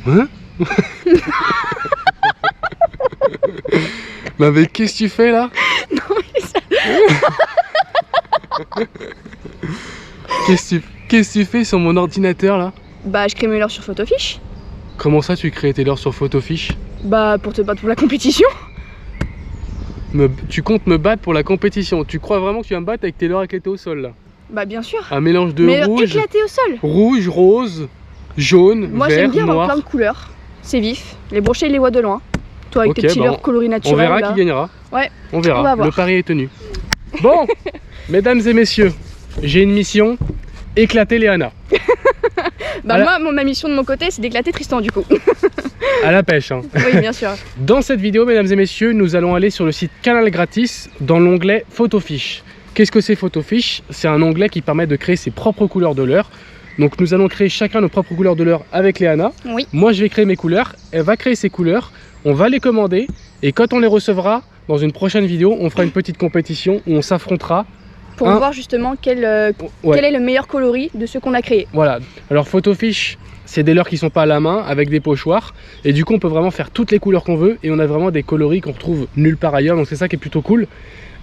Hein? Mais qu'est-ce que tu fais là? Non mais ça... Qu'est-ce que tu fais sur mon ordinateur là? Bah je crée mes leurres sur Photofiche. Comment ça tu crées tes leurres sur Photofiche? Bah pour te battre pour la compétition. Tu comptes me battre pour la compétition? Tu crois vraiment que tu vas me battre avec tes leurres éclatées au sol là? Bah bien sûr. Un mélange de Mais rouge, éclaté au sol. rouge, rose, jaune, Moi j'aime vert, bien avoir noir. plein de couleurs. C'est vif. Les brochets, ils les voient de loin. Toi avec Ok, tes petits bah, leurres coloris On naturels. verra là. qui gagnera. Ouais. On verra. On va voir. Le pari est tenu. Bon, mesdames et messieurs, j'ai une mission. Éclater Léana. Bah Voilà. moi, ma mission de mon côté, c'est d'éclater Tristan du coup. À la pêche. Hein. Oui, bien sûr. Dans cette vidéo, mesdames et messieurs, nous allons aller sur le site Canal Gratis dans l'onglet Photofiche. Qu'est-ce que c'est Photofiche? C'est un onglet qui permet de créer ses propres couleurs de leurre. Donc nous allons créer chacun nos propres couleurs de leurre avec Léana. Oui. Moi je vais créer mes couleurs, elle va créer ses couleurs, on va les commander et quand on les recevra, dans une prochaine vidéo, on fera une petite compétition où on s'affrontera. Pour voir justement quel est le meilleur coloris de ceux qu'on a créés. Voilà, alors Photofiche, c'est des leurres qui sont pas à la main avec des pochoirs et du coup on peut vraiment faire toutes les couleurs qu'on veut et on a vraiment des coloris qu'on retrouve nulle part ailleurs, donc c'est ça qui est plutôt cool.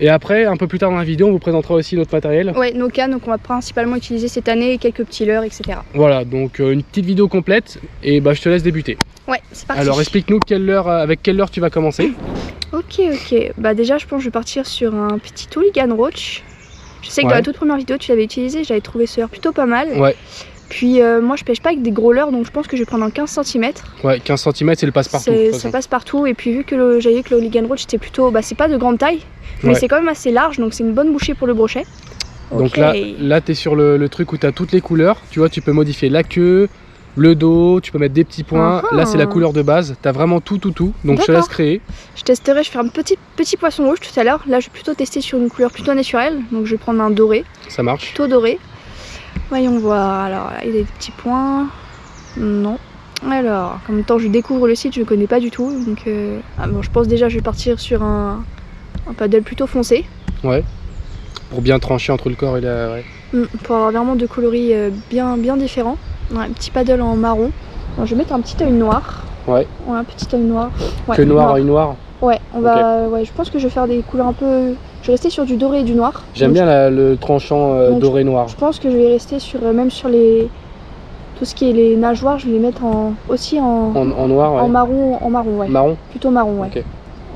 Et après, un peu plus tard dans la vidéo, on vous présentera aussi notre matériel. Ouais, nos cannes, donc on va principalement utiliser cette année, quelques petits leurres, etc. Voilà, donc une petite vidéo complète et bah je te laisse débuter. Ouais, c'est parti. Alors explique-nous avec quelle leurre tu vas commencer. Ok, bah déjà je pense que je vais partir sur un petit Hooligan Roach. Je sais que dans la toute première vidéo tu l'avais utilisé, j'avais trouvé ce leurre plutôt pas mal. Ouais. Puis moi je pêche pas avec des gros leurres, donc je pense que je vais prendre un 15 cm. Ouais, 15 cm c'est le passe-partout. Ça passe partout, et puis vu que j'avais vu que le Hooligan Roach c'était plutôt, bah c'est pas de grande taille, mais c'est quand même assez large, donc c'est une bonne bouchée pour le brochet. Donc là tu es sur le truc où tu as toutes les couleurs, tu vois, tu peux modifier la queue, le dos, tu peux mettre des petits points. Là c'est la couleur de base, tu as vraiment tout, donc je te laisse créer. Je testerai, je vais faire un petit poisson rouge tout à l'heure. Là je vais plutôt tester sur une couleur plutôt naturelle, donc je vais prendre un doré. Ça marche. Plutôt doré. Voyons voir, alors là, il y a des petits points. Non. Alors, en même temps je découvre le site, je ne connais pas du tout, donc bon, je pense déjà je vais partir sur un paddle plutôt foncé. Ouais. Pour bien trancher entre le corps et la... Ouais. Pour avoir vraiment deux coloris bien différents. Ouais, un petit paddle en marron. Alors, je vais mettre un petit œil noir. Ouais. Ouais, un petit œil noir. Ouais, que noir, œil noir. Ouais, ouais, je pense que je vais faire des couleurs un peu... Je vais rester sur du doré et du noir. J'aime bien le tranchant doré noir. Je pense que je vais rester sur, même sur tout ce qui est les nageoires, je vais les mettre aussi en noir, ouais. En marron, ouais. Marron? Plutôt marron, ouais. Ok.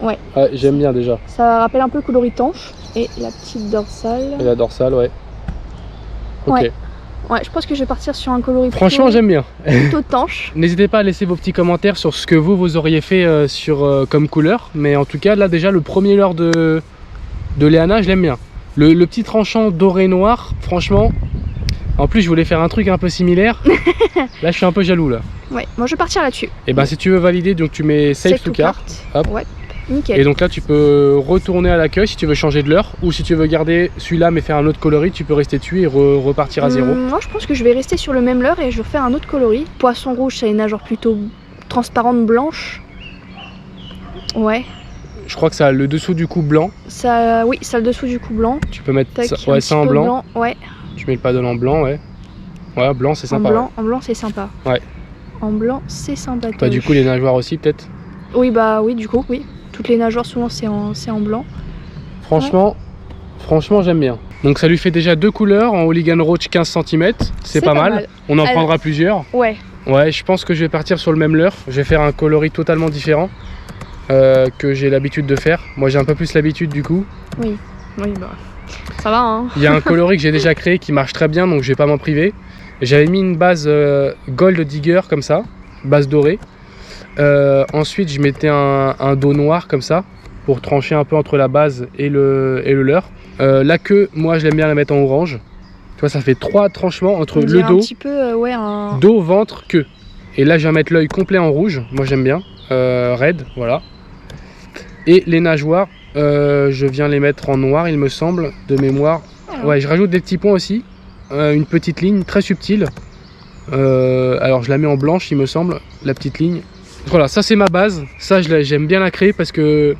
Ouais. Ouais, j'aime bien déjà. Ça rappelle un peu le coloris tanche. Et la petite dorsale. Et la dorsale, ouais. Ok. Ouais, je pense que je vais partir sur un coloris franchement, j'aime bien. Plutôt tanche. N'hésitez pas à laisser vos petits commentaires sur ce que vous auriez fait comme couleur. Mais en tout cas, là déjà, le premier leurre de Léana, je l'aime bien. Le petit tranchant doré noir, franchement. En plus, je voulais faire un truc un peu similaire. Là, je suis un peu jaloux là. Ouais, moi je vais partir là-dessus. Et ben, si tu veux valider, donc tu mets save to cart. Hop. Ouais, nickel. Et donc là, tu peux retourner à l'accueil si tu veux changer de leurre. Ou si tu veux garder celui-là mais faire un autre coloris, tu peux rester dessus et repartir à zéro. Moi, je pense que je vais rester sur le même leurre et je vais refaire un autre coloris. Poisson rouge, c'est une nageoire plutôt transparente blanche. Ouais. Je crois que ça a le dessous du cou blanc. Ça, oui, ça a le dessous du cou blanc. Tu peux mettre tac, ça, ouais, ça en blanc. Ouais. Tu mets le paddle en blanc, ouais. Ouais, blanc c'est sympa. En blanc c'est sympa. Ouais. En blanc c'est sympa. Bah, du coup les nageoires aussi peut-être. Oui, bah oui, du coup, oui. Toutes les nageoires souvent c'est en blanc. Franchement, franchement j'aime bien. Donc ça lui fait déjà deux couleurs en Hooligan Roach 15 cm. C'est pas mal. On en prendra plusieurs. Ouais. Ouais, je pense que je vais partir sur le même leurre. Je vais faire un coloris totalement différent que j'ai l'habitude de faire. Moi j'ai un peu plus l'habitude du coup. Oui, bah ça va hein. Il y a un coloris que j'ai déjà créé qui marche très bien, donc je vais pas m'en priver. J'avais mis une base Gold Digger comme ça, base dorée. Ensuite je mettais un dos noir comme ça pour trancher un peu entre la base et le leurre. La queue, moi je l'aime bien la mettre en orange. Tu vois, ça fait 3 tranchements entre le dos, un petit peu, dos, ventre, queue. Et là je vais mettre l'œil complet en rouge, moi j'aime bien, raide, voilà. Et les nageoires, je viens les mettre en noir il me semble, de mémoire. Ouais, je rajoute des petits points aussi, une petite ligne très subtile. Alors je la mets en blanche il me semble, la petite ligne. Voilà, ça c'est ma base, ça j'aime bien la créer parce que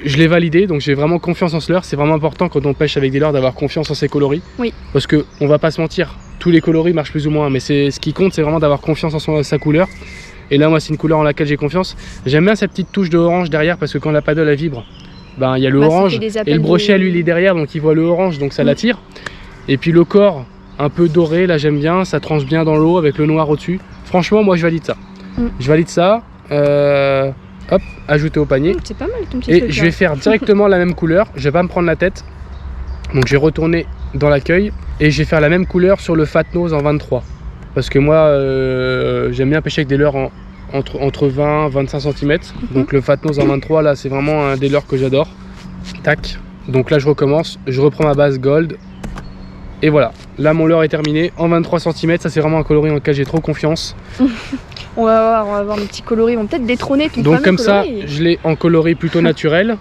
je l'ai validé, donc j'ai vraiment confiance en ce leurre. C'est vraiment important quand on pêche avec des leurres d'avoir confiance en ses coloris. Oui. Parce que on va pas se mentir, tous les coloris marchent plus ou moins, mais ce qui compte c'est vraiment d'avoir confiance en sa couleur. Et là moi c'est une couleur en laquelle j'ai confiance. J'aime bien cette petite touche de orange derrière parce que quand la paddle elle vibre, ben il y a le orange et le brochet lui il est derrière donc il voit le orange donc ça l'attire. Et puis le corps un peu doré, là j'aime bien, ça tranche bien dans l'eau avec le noir au-dessus. Franchement moi je valide ça. Je valide ça. Hop, ajouter au panier. C'est pas mal ton petit Et truc, je vais faire directement la même couleur, je vais pas me prendre la tête. Donc je vais retourner dans l'accueil et je vais faire la même couleur sur le Fat Nose en 23. Parce que moi j'aime bien pêcher avec des leurres entre 20 et 25 cm. Donc le Fat Nose en 23 là c'est vraiment un des leurres que j'adore. Tac. Donc là je recommence, je reprends ma base gold. Et voilà, là mon leurre est terminé en 23 cm, ça c'est vraiment un coloris dans lequel j'ai trop confiance. On va voir mes petits coloris, ils vont peut-être détrôner ton Donc comme ça, coloris. je l'ai en coloris plutôt naturel.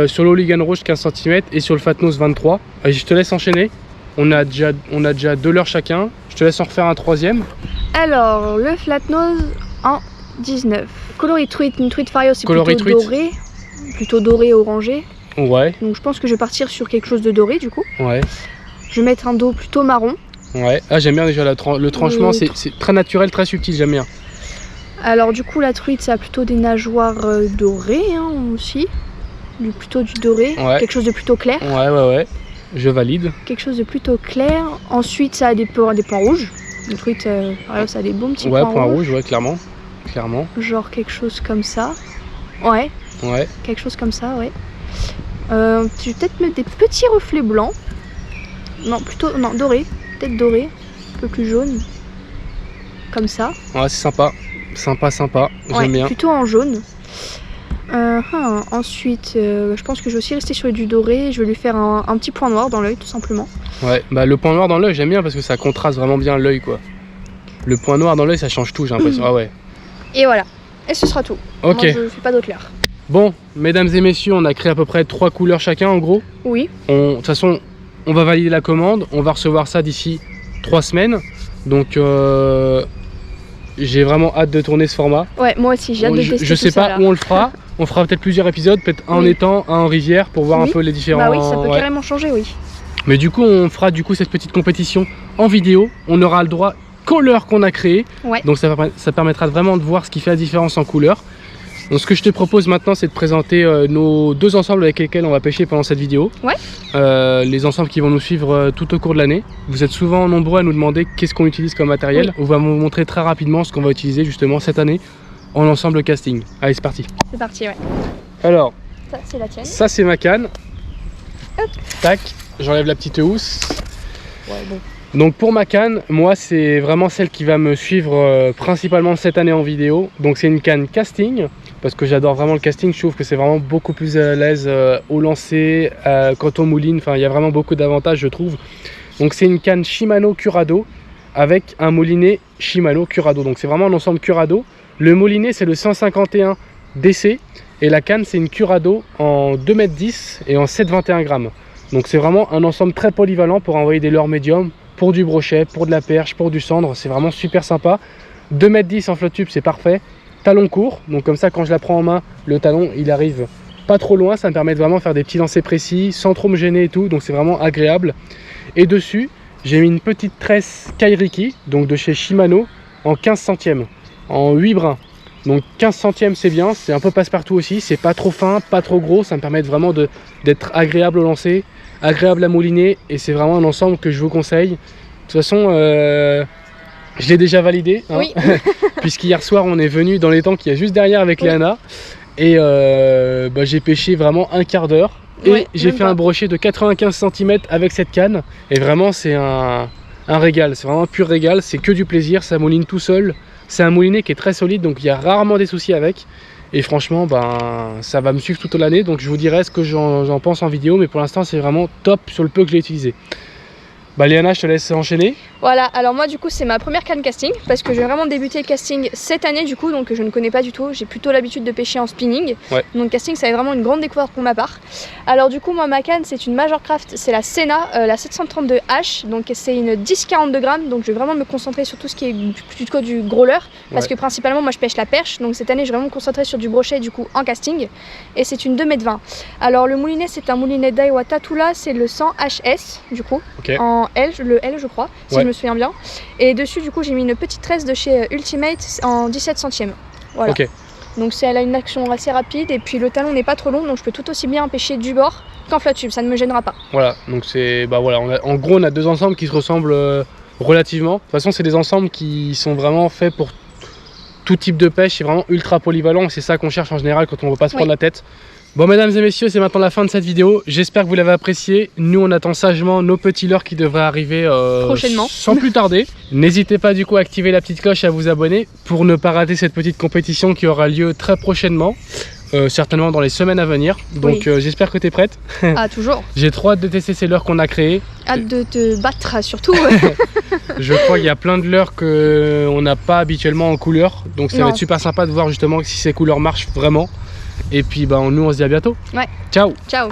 Sur l'Hooligan rouge 15 cm et sur le Fat Nose 23. Je te laisse enchaîner, on a déjà 2 leurres chacun, je te laisse en refaire un troisième. Alors, le Flat Nose en 19. Coloris truite, une truite Fario c'est Coloris plutôt truite. doré. Plutôt doré orangé. Ouais, Donc je pense que je vais partir sur quelque chose de doré du coup. ouais. Je vais mettre un dos plutôt marron. Ouais, ah, j'aime bien déjà le tranchement, c'est très naturel, très subtil, j'aime bien. Alors du coup la truite ça a plutôt des nageoires dorées hein, aussi. Plutôt du doré, Ouais. quelque chose de plutôt clair. Ouais, je valide. Quelque chose de plutôt clair. Ensuite ça a des points rouges. Une truite, ça a des bons petits Ouais, points point rouges. rouge, ouais, clairement. Genre quelque chose comme ça. Ouais, Ouais, quelque chose comme ça, ouais. Je vais peut-être mettre des petits reflets blancs. Non, plutôt, non, doré. Peut-être doré. Un peu plus jaune. Comme ça. ouais, c'est sympa. Sympa, Ouais, j'aime bien. plutôt en jaune. Ensuite, je pense que je vais aussi rester sur du doré. Je vais lui faire un petit point noir dans l'œil, tout simplement. Ouais, bah le point noir dans l'œil, j'aime bien parce que ça contraste vraiment bien l'œil, quoi. Le point noir dans l'œil, ça change tout, j'ai l'impression. Ah ouais. Et voilà. Et ce sera tout. Ok. Moi, je fais pas d'autres leurres. Bon, mesdames et messieurs, on a créé à peu près 3 couleurs chacun, en gros. Oui. De toute façon, on va valider la commande. On va recevoir ça d'ici 3 semaines. Donc, j'ai vraiment hâte de tourner ce format. Ouais, moi aussi, j'ai hâte de tester Je sais tout ça, pas là. où on le fera. On fera peut-être plusieurs épisodes, peut-être un en étang, un en rivière, pour voir un peu les différents. Bah oui, ça peut ouais. carrément changer, oui. Mais du coup, on fera cette petite compétition en vidéo. On aura le droit qu'aux leurres qu'on a créées. Ouais. Donc ça permettra vraiment de voir ce qui fait la différence en couleur. Donc ce que je te propose maintenant, c'est de présenter nos 2 ensembles avec lesquels on va pêcher pendant cette vidéo. Ouais. Les ensembles qui vont nous suivre tout au cours de l'année. Vous êtes souvent nombreux à nous demander qu'est-ce qu'on utilise comme matériel. On va vous montrer très rapidement ce qu'on va utiliser justement cette année en ensemble casting. Allez, c'est parti. C'est parti, ouais. Alors, Ça, c'est la tienne. ça c'est ma canne. Hop. Tac, j'enlève la petite housse. Ouais, bon. Donc pour ma canne, moi c'est vraiment celle qui va me suivre principalement cette année en vidéo. Donc c'est une canne casting, parce que j'adore vraiment le casting, je trouve que c'est vraiment beaucoup plus à l'aise au lancer, quand on mouline, enfin il y a vraiment beaucoup d'avantages je trouve. Donc c'est une canne Shimano Curado avec un moulinet Shimano Curado, donc c'est vraiment un ensemble Curado. Le moulinet c'est le 151 DC et la canne c'est une Curado en 2,10 m et en 7,21 grammes. Donc c'est vraiment un ensemble très polyvalent pour envoyer des leurres médium, pour du brochet, pour de la perche, pour du cendre, c'est vraiment super sympa. 2,10 m en flotte tube, c'est parfait. Talon court, donc comme ça quand je la prends en main, le talon il arrive pas trop loin, ça me permet de vraiment faire des petits lancers précis, sans trop me gêner et tout, donc c'est vraiment agréable. Et dessus, j'ai mis une petite tresse Kairiki, donc de chez Shimano, en 15 centièmes, en 8 brins. Donc 15 centièmes c'est bien, c'est un peu passe-partout aussi, c'est pas trop fin, pas trop gros, ça me permet vraiment d'être agréable au lancer, agréable à mouliner, et c'est vraiment un ensemble que je vous conseille. De toute façon, je l'ai déjà validé, hein, Oui. puisqu'hier soir on est venu dans l'étang qui est juste derrière avec Léana, et j'ai pêché vraiment un quart d'heure, et j'ai fait un brochet de 95 cm avec cette canne, et vraiment c'est un régal, c'est vraiment un pur régal, c'est que du plaisir, ça mouline tout seul. C'est un moulinet qui est très solide, donc il y a rarement des soucis avec. Et franchement, ça va me suivre toute l'année. Donc je vous dirai ce que j'en pense en vidéo. Mais pour l'instant, c'est vraiment top sur le peu que je l'ai utilisé. Bah Léana, je te laisse enchaîner. Voilà, alors moi du coup c'est ma première canne casting parce que j'ai vraiment débuté le casting cette année du coup, donc je ne connais pas du tout, j'ai plutôt l'habitude de pêcher en spinning, donc casting ça est vraiment une grande découverte pour ma part. Alors du coup moi ma canne c'est une Major Craft, c'est la Sena, la 732H, donc c'est une 10-42 grammes, donc je vais vraiment me concentrer sur tout ce qui est plutôt du gros leurre, parce que principalement moi je pêche la perche, donc cette année je vais vraiment me concentrer sur du brochet du coup en casting, et c'est une 2,20 m. Alors le moulinet c'est un moulinet Daiwa Tatula, c'est le 100 HS du coup, en L, le L je crois, si je me souviens bien. Et dessus, du coup, j'ai mis une petite tresse de chez Ultimate en 17 centièmes. Voilà. Ok. Donc elle a une action assez rapide et puis le talon n'est pas trop long, donc je peux tout aussi bien pêcher du bord qu'en flat tube, ça ne me gênera pas. Voilà, donc c'est, bah voilà, en gros on a deux ensembles qui se ressemblent relativement. De toute façon c'est des ensembles qui sont vraiment faits pour tout type de pêche, c'est vraiment ultra polyvalent, c'est ça qu'on cherche en général quand on ne veut pas se prendre la tête. Bon mesdames et messieurs, c'est maintenant la fin de cette vidéo, j'espère que vous l'avez apprécié. Nous on attend sagement nos petits leurres qui devraient arriver prochainement, sans plus tarder. N'hésitez pas du coup à activer la petite cloche et à vous abonner pour ne pas rater cette petite compétition qui aura lieu très prochainement. Certainement dans les semaines à venir, donc j'espère que tu es prête. Ah toujours. J'ai trop hâte de tester ces leurres qu'on a créées. Hâte de te battre surtout. Je crois qu'il y a plein de leurres qu'on n'a pas habituellement en couleur, donc ça va être super sympa de voir justement si ces couleurs marchent vraiment. Et puis bah, nous on se dit à bientôt. Ouais. Ciao. Ciao.